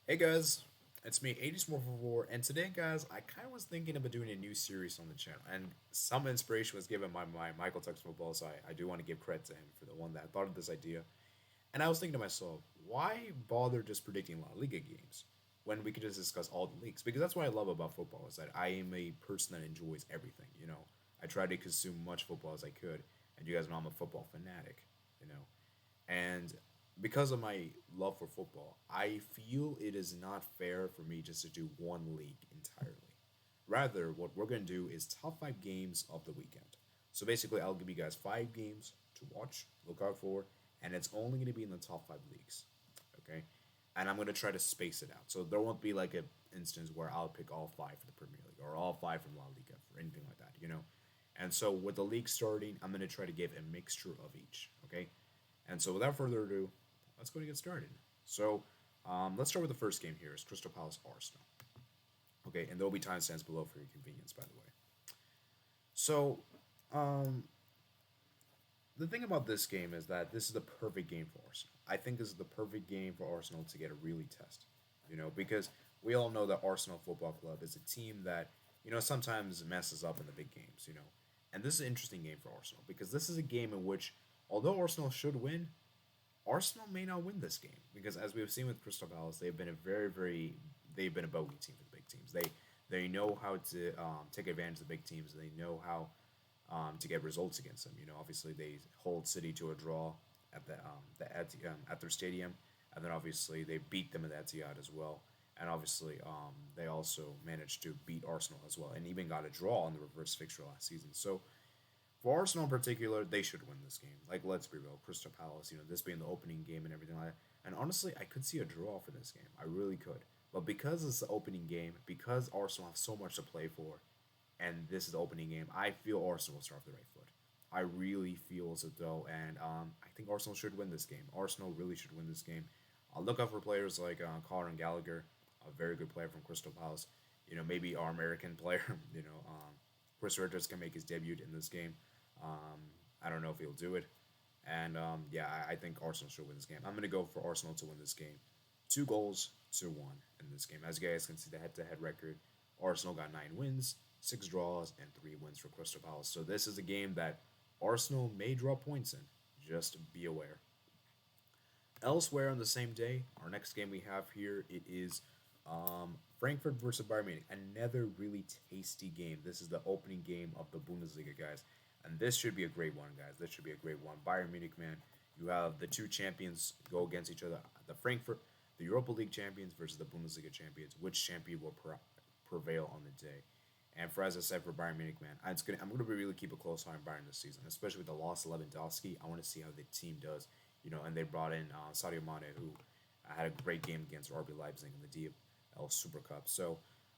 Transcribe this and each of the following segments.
Hey guys, it's me, 80s444, and today, guys, I kind of was thinking about doing a new series on the channel, and some inspiration was given by my Michael Tucks football, so I do want to give credit to him for the one that thought of this idea. And I was thinking to myself, why bother just predicting La Liga games when we could just discuss all the leagues? Because that's what I love about football is that I am a person that enjoys everything. I try to consume much football as I could, and you guys know I'm a football fanatic. You know, and because of my love for football, I feel it is not fair for me just to do one league entirely. Rather, what we're going to do is top five games of the weekend. So basically, I'll give you guys five games to watch, look out for, and it's only going to be in the top five leagues. Okay? And I'm going to try to space it out. So there won't be like an instance where I'll pick all five for the Premier League or all five from La Liga or anything like that. And so with the league starting, I'm going to try to give a mixture of each. Okay? And so without further ado, let's go and get started. So let's start with the first game here. Is Crystal Palace Arsenal. Okay, and there will be timestamps below for your convenience, by the way. So um, the thing about this game is that this is the perfect game for Arsenal. I think this is the perfect game for Arsenal to get a really test. Because we all know that Arsenal Football Club is a team that sometimes messes up in the big games. And this is an interesting game for Arsenal because this is a game in which, although Arsenal should win, Arsenal may not win this game because, as we've seen with Crystal Palace, they've been a they've been a bogey team for the big teams. They know how to take advantage of the big teams. They know how to get results against them. Obviously they hold City to a draw at their stadium, and then obviously they beat them at the Etihad as well. And obviously, they also managed to beat Arsenal as well, and even got a draw on the reverse fixture last season. So for Arsenal in particular, they should win this game. Like, let's be real, Crystal Palace, this being the opening game and everything like that. And honestly, I could see a draw for this game. I really could. But because it's the opening game, because Arsenal have so much to play for, and this is the opening game, I feel Arsenal will start off the right foot. I really feel as though, and I think Arsenal should win this game. Arsenal really should win this game. I'll look out for players like Conor Gallagher, a very good player from Crystal Palace. Maybe our American player, Chris Richards can make his debut in this game. I don't know if he'll do it. And yeah, I think Arsenal should win this game. I'm going to go for Arsenal to win this game. 2 goals to one in this game. As you guys can see, the head to head record, Arsenal got 9 wins, 6 draws, and 3 wins for Crystal Palace. So this is a game that Arsenal may draw points in. Just be aware. Elsewhere on the same day, our next game we have here, it is Frankfurt versus Bayern Munich. Another really tasty game. This is the opening game of the Bundesliga, guys. And this should be a great one, guys. This should be a great one. Bayern Munich, man. You have the two champions go against each other. The Europa League champions versus the Bundesliga champions. Which champion will prevail on the day? And for as I said for Bayern Munich, man, I'm gonna really keep a close eye on Bayern this season, especially with the loss of Lewandowski. I want to see how the team does. And they brought in Sadio Mane, who had a great game against RB Leipzig in the DFL Super Cup. So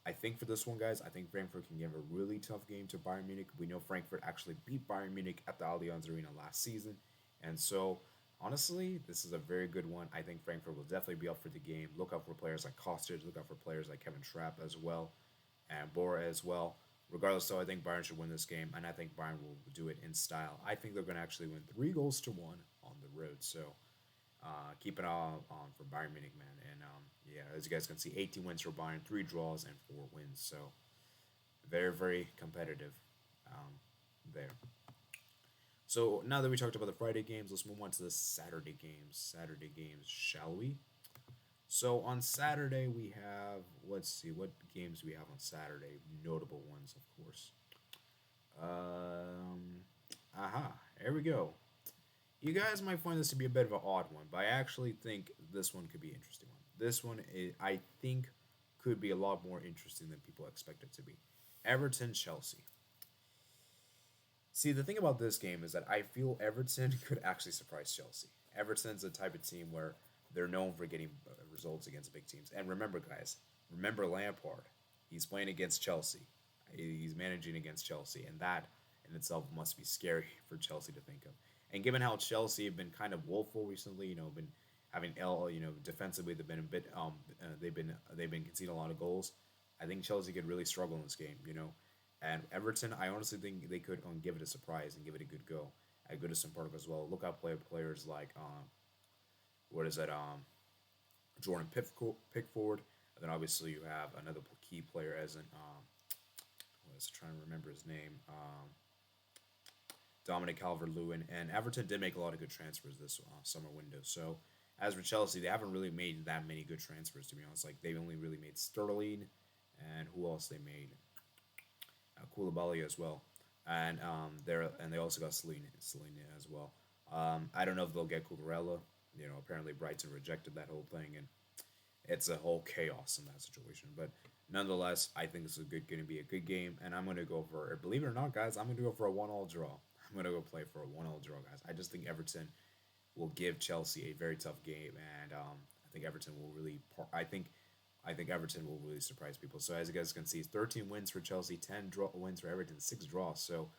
I think for this one, guys, I think Frankfurt can give a really tough game to Bayern Munich. We know Frankfurt actually beat Bayern Munich at the Allianz Arena last season, and so honestly, this is a very good one. I think Frankfurt will definitely be up for the game. Look out for players like Kostic. Look out for players like Kevin Trapp as well, and Bora as well. Regardless, though, I think Bayern should win this game, and I think Bayern will do it in style. I think they're going to actually win 3 goals to one on the road. So keep an eye on for Bayern Munich, man. And yeah, as you guys can see, 18 wins for Bayern, 3 draws, and 4 wins. So very, very competitive there. So now that we talked about the Friday games, let's move on to the Saturday games. Saturday games, shall we? So on Saturday we have, let's see what games we have on Saturday. Notable ones, of course. Um, aha, here we go. You guys might find this to be a bit of an odd one, but I actually think this one could be an interesting one. This one, I think, could be a lot more interesting than people expect it to be. Everton Chelsea. See, the thing about this game is that I feel Everton could actually surprise Chelsea. Everton's the type of team where they're known for getting results against big teams. And remember, guys, remember Lampard. He's playing against Chelsea. He's managing against Chelsea, and that in itself must be scary for Chelsea to think of. And given how Chelsea have been kind of woeful recently, been having defensively they've been a bit they've been conceding a lot of goals. I think Chelsea could really struggle in this game. And Everton, I honestly think they could give it a surprise and give it a good go at Goodison Park as well. Look out players like what is it Jordan Pickford. And then obviously you have another key player as in I was trying to remember his name. Dominic Calvert-Lewin, and Everton did make a lot of good transfers this summer window. So as for Chelsea, they haven't really made that many good transfers to be honest. Like they only really made Sterling, and who else they made? Koulibaly as well, and they also got Selena as well. I don't know if they'll get Cucurella. You know, apparently Brighton rejected that whole thing, and it's a whole chaos in that situation. But nonetheless, I think this is going to be a good game, and I'm going to go for, believe it or not, guys, I'm going to go for a 1-all draw. I'm going to go play for a 1-all draw, guys. I just think Everton will give Chelsea a very tough game, and I think Everton will really. I think Everton will really surprise people. So as you guys can see, 13 wins for Chelsea, 10 wins for Everton, 6 draws. So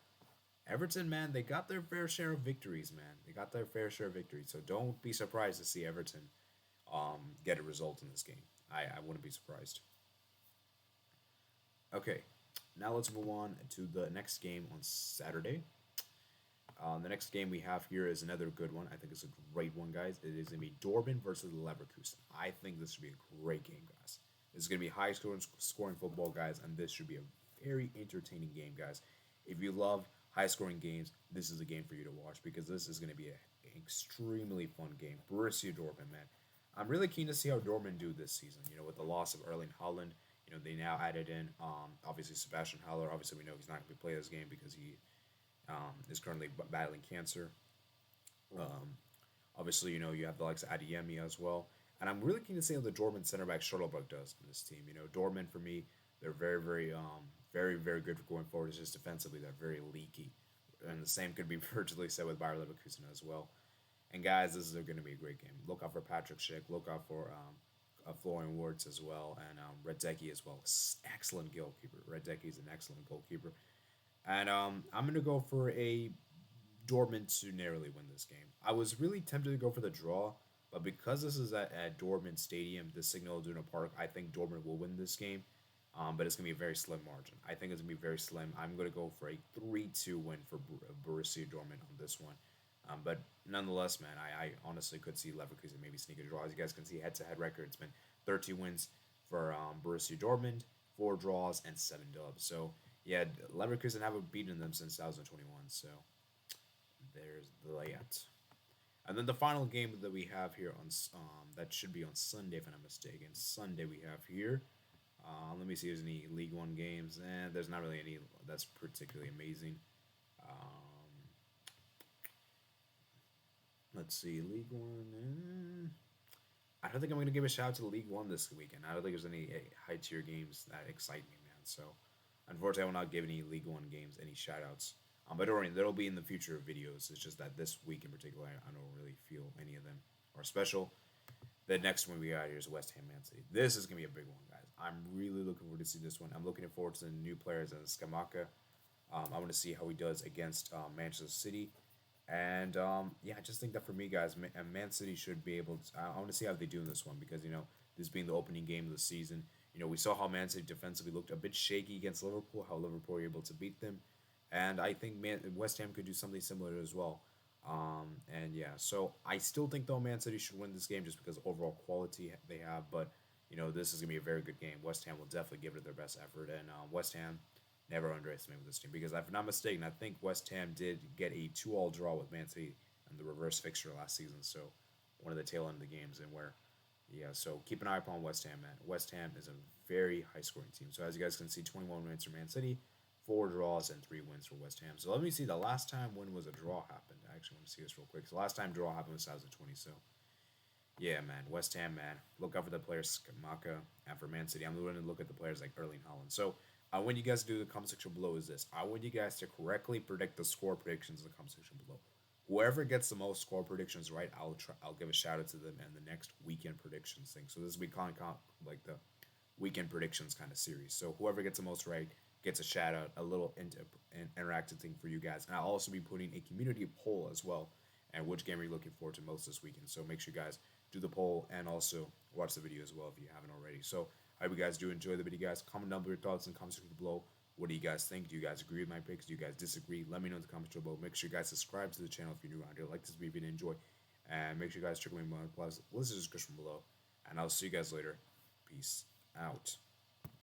Everton, man, they got their fair share of victories, man. They got their fair share of victories. So don't be surprised to see Everton get a result in this game. I wouldn't be surprised. Okay, now let's move on to the next game on Saturday. The next game we have here is another good one. I think it's a great one, guys. It is going to be Dortmund versus Leverkusen. I think this should be a great game, guys. This is going to be high scoring football, guys, and this should be a very entertaining game, guys. If you love high scoring games, this is a game for you to watch because this is going to be an extremely fun game. Borussia Dortmund, man. I'm really keen to see how Dortmund do this season. You know, with the loss of Erling Haaland, you know, they now added in obviously Sebastian Haller. Obviously, we know he's not going to play this game because he is currently battling cancer. Um, Obviously, you know, you have the likes of Adeyemi as well. And I'm really keen to see how the Dortmund center back Schlotterbeck does in this team. You know, Dortmund for me, they're very good for going forward. It's just defensively they're very leaky, and the same could be virtually said with Bayer Leverkusen as well. And guys, this is going to be a great game. Look out for Patrick Schick. Look out for Florian Wirtz as well, and Redecki as well. Excellent goalkeeper. Redecki is an excellent goalkeeper. And I'm going to go for a Dortmund to narrowly win this game. I was really tempted to go for the draw, but because this is at Dortmund Stadium, the Signal Iduna Park, I think Dortmund will win this game. But it's going to be a very slim margin. I think it's going to be very slim. I'm going to go for a 3-2 win for Borussia Dortmund on this one. But nonetheless, man, I honestly could see Leverkusen maybe sneak a draw. As you guys can see, head-to-head record, it's been 13 wins for Borussia Dortmund, 4 draws, and 7 dubs. So, yeah, Leverkusen haven't beaten them since 2021. So, there's the layout. And then the final game that we have here on that should be on Sunday, if I'm not mistaken. Sunday we have here. Let me see if there's any League One games. There's not really any that's particularly amazing. Um, let's see, League One. I don't think I'm gonna give a shout out to League One this weekend. I don't think there's any high tier games that excite me, man. So, unfortunately, I will not give any League One games any shout outs. But don't worry, there'll be in the future videos. It's just that this week in particular, I don't really feel any of them are special. The next one we got here is West Ham Man City. This is gonna be a big one, guys. I'm really looking forward to see this one. I'm looking forward to the new players in Skamaka. I want to see how he does against Manchester City, and yeah, I just think that for me, guys, Man City should be able to. I want to see how they do in this one because you know this being the opening game of the season. You know we saw how Man City defensively looked a bit shaky against Liverpool. How Liverpool were able to beat them, and I think West Ham could do something similar as well. And yeah, so I still think though Man City should win this game just because of overall quality they have. But you know this is gonna be a very good game. West Ham will definitely give it their best effort, and West Ham never underestimate this team because if I'm not mistaken, I think West Ham did get a 2-all draw with Man City in the reverse fixture last season. So one of the tail end of the games and where. Yeah, so keep an eye upon West Ham, man. West Ham is a very high scoring team. So as you guys can see, 21 wins for Man City, 4 draws and 3 wins for West Ham. So let me see. The last time when was a draw happened? I actually want to see this real quick. So last time draw happened was 2020. So yeah, man, West Ham, man. Look out for the players Skamaka and for Man City. I'm going to look at the players like Erling Haaland. So I want you guys to do the comment section below is this. I want you guys to correctly predict the score predictions in the comment section below. Whoever gets the most score predictions right, I'll give a shout out to them in the next weekend predictions thing. So this will be kind of like the weekend predictions kind of series. So whoever gets the most right gets a shout out, a little interactive thing for you guys. And I'll also be putting a community poll as well. And which game are you looking forward to most this weekend? So make sure you guys do the poll and also watch the video as well if you haven't already. So I hope you guys do enjoy the video, guys. Comment down your thoughts in the comment section below. What do you guys think? Do you guys agree with my picks? Do you guys disagree? Let me know in the comments below. Make sure you guys subscribe to the channel if you're new around here. Like this video and enjoy. And make sure you guys check my plus list in the description below. and I'll see you guys later. Peace out.